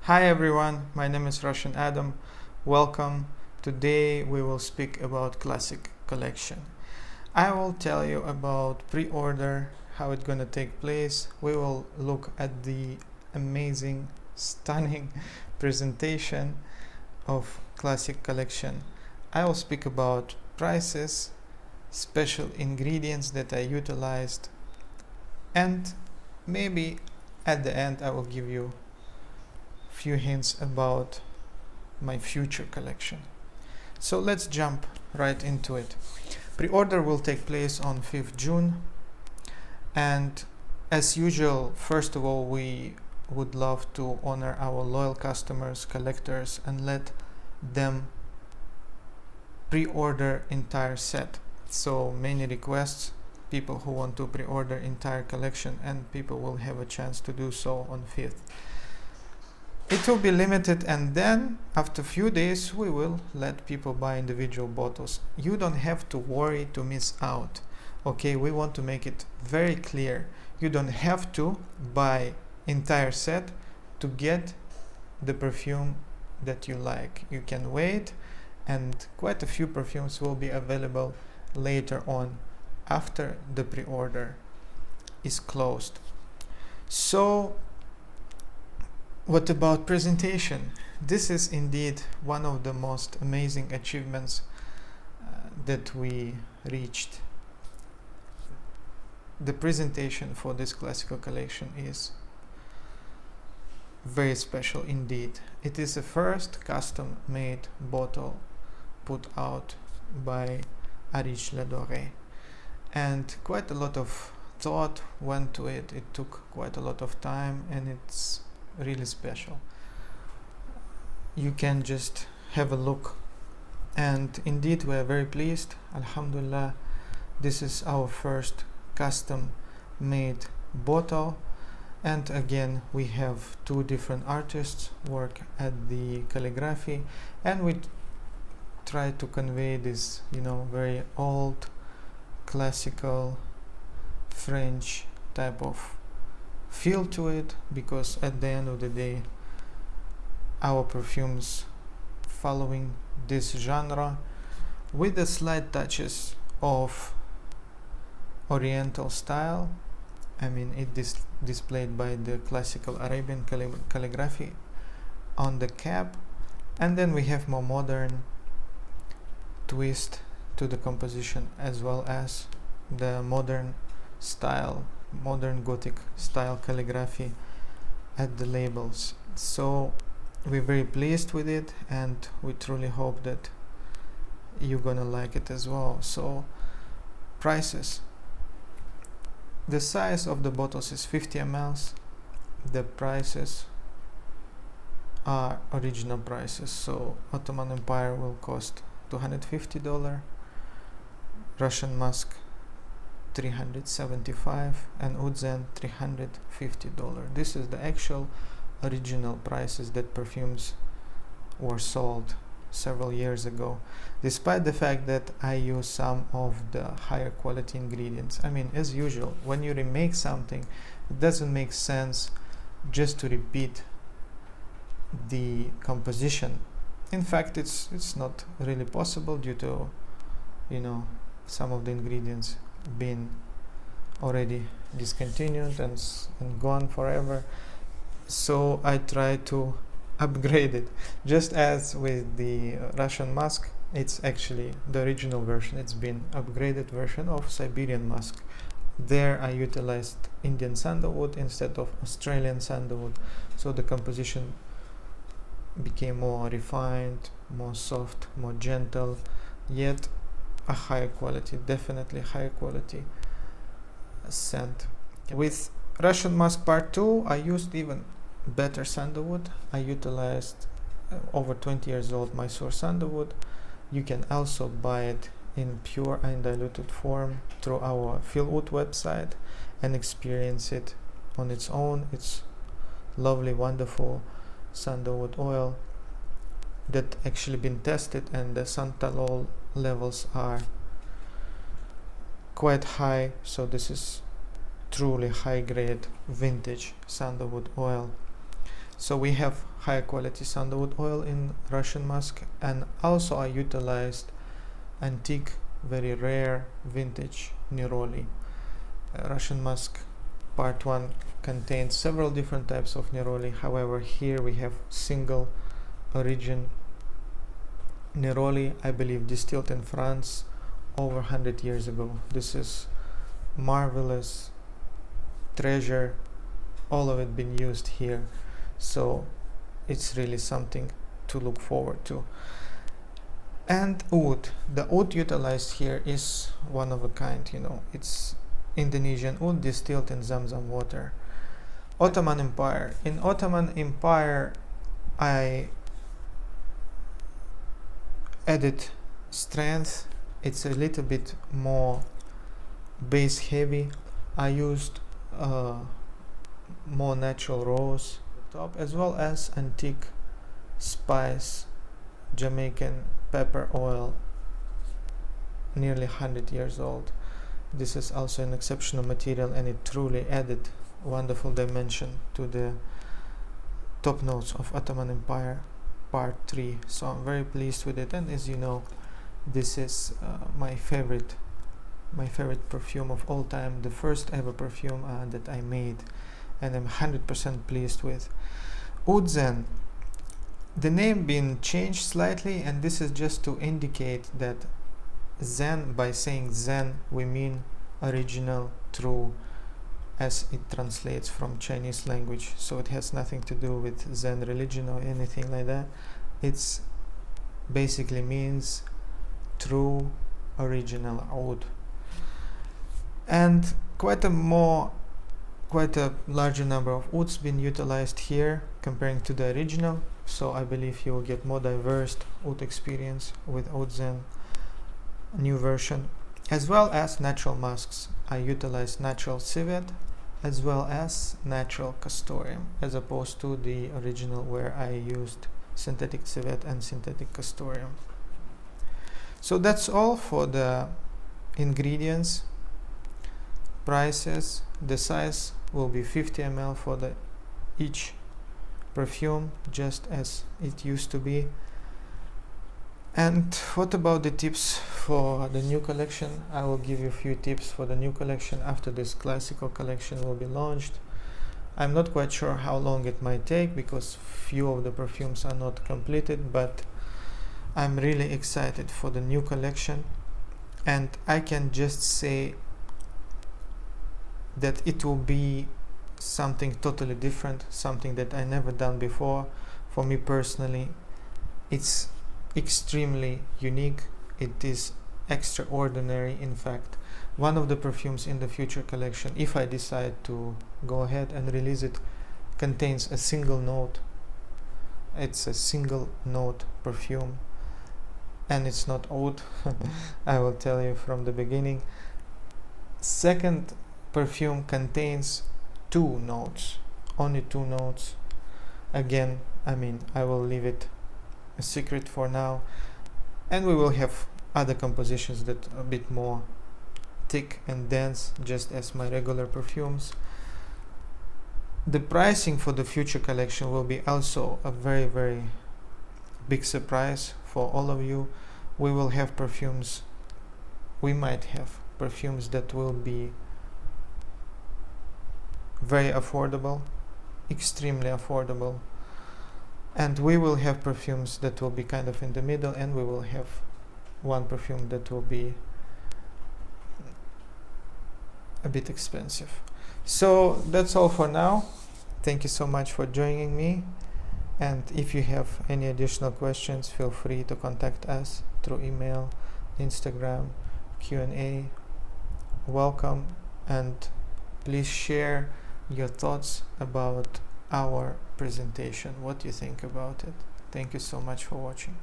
Hi everyone, my name is Russian Adam. Welcome. Today we will speak about classic collection. I will tell you about pre-order, how it's gonna take place. We will look at the amazing, stunning presentation of classic collection. I will speak about prices, special ingredients that I utilized, and maybe at the end I will give you few hints about my future collection. So let's jump right into it. Pre-order will take place on 5th June, and as usual, first of all, we would love to honor our loyal customers, collectors, and let them pre-order entire set. So many requests, people who want to pre-order entire collection, and people will have a chance to do so on 5th. It will be limited, and then after a few days we will let people buy individual bottles. You don't have to worry to miss out. Okay, we want to make it very clear. You don't have to buy entire set to get the perfume that you like. You can wait, and quite a few perfumes will be available later on after the pre-order is closed. So what about presentation? This is indeed one of the most amazing achievements that we reached. The presentation for this classical collection is very special indeed. It is the first custom made bottle put out by Areej Doré, and quite a lot of thought went to it. It took quite a lot of time, and it's really special. You can just have a look, and indeed we are very pleased. Alhamdulillah, this is our first custom made bottle, and again we have two different artists work at the calligraphy, and we try to convey this very old classical French type of feel to it, because at the end of the day our perfumes following this genre with the slight touches of oriental style. I mean, it is displayed by the classical Arabian calligraphy on the cap, and then we have more modern twist to the composition, as well as the modern Gothic style calligraphy at the labels. So we're very pleased with it, and we truly hope that you're gonna like it as well. So prices. The size of the bottles is 50 ml. The prices are original prices. So Ottoman Empire will cost $250, Russian Musk $375, and Udzen $350. This is the actual original prices that perfumes were sold several years ago, despite the fact that I use some of the higher quality ingredients. I mean, as usual, when you remake something, it doesn't make sense just to repeat the composition. In fact, it's not really possible due to some of the ingredients been already discontinued and gone forever. So I try to upgrade it, just as with the Russian Musk. It's actually the original version. It's been upgraded version of Siberian Musk. There I utilized Indian sandalwood instead of Australian sandalwood, so the composition became more refined, more soft, more gentle, yet a higher quality, definitely higher quality scent. With Russian Musk Part 2, I used even better sandalwood. I utilized over 20 years old Mysore sandalwood. You can also buy it in pure undiluted form through our Fieldwood website and experience it on its own. It's lovely, wonderful sandalwood oil that actually been tested, and the santalol levels are quite high, so this is truly high grade vintage sandalwood oil. So we have higher quality sandalwood oil in Russian musk, and also I utilized antique, very rare vintage neroli. Russian musk part 1 contains several different types of neroli. However, here we have single origin neroli, I believe distilled in France over 100 years ago. This is marvelous treasure, all of it been used here, so it's really something to look forward to. And oud, the oud utilized here is one of a kind, you know, it's Indonesian oud distilled in Zamzam water. Ottoman Empire. In Ottoman Empire I added strength, it's a little bit more base heavy. I used more natural rose top, as well as antique spice Jamaican pepper oil, nearly 100 years old. This is also an exceptional material, and it truly added wonderful dimension to the top notes of Ottoman Empire part 3. So I'm very pleased with it, and as you know, this is my favorite perfume of all time, the first ever perfume that I made, and I'm 100% pleased with. Oud Zen, the name been changed slightly, and this is just to indicate that Zen, by saying Zen we mean original, true, as it translates from Chinese language, so it has nothing to do with Zen religion or anything like that. It's basically means true, original oud. And quite a larger number of ouds been utilized here comparing to the original, so I believe you will get more diverse oud experience with Oud Zen new version, as well as natural musks. I utilized natural civet as well as natural castoreum, as opposed to the original where I used synthetic civet and synthetic castoreum. So that's all for the ingredients. Prices, the size will be 50 ml for each perfume, just as it used to be. And what about the tips for the new collection? I will give you a few tips for the new collection after this classical collection will be launched. I'm not quite sure how long it might take, because few of the perfumes are not completed, but I'm really excited for the new collection, and I can just say that it will be something totally different, something that I never done before. For me personally, it's extremely unique, it is extraordinary. In fact, one of the perfumes in the future collection, if I decide to go ahead and release it, contains a single note. It's a single note perfume, and it's not oud. I will tell you from the beginning. Second perfume contains 2 notes, only 2 notes. Again, I mean, I will leave it a secret for now, and we will have other compositions that are a bit more thick and dense, just as my regular perfumes. The pricing for the future collection will be also a very, very big surprise for all of you. We will have perfumes, we might have perfumes that will be very affordable, extremely affordable, and we will have perfumes that will be kind of in the middle, and we will have one perfume that will be a bit expensive. So that's all for now. Thank you so much for joining me, and if you have any additional questions, feel free to contact us through email, Instagram, Q&A. Welcome, and please share your thoughts about our presentation, what you think about it. Thank you so much for watching.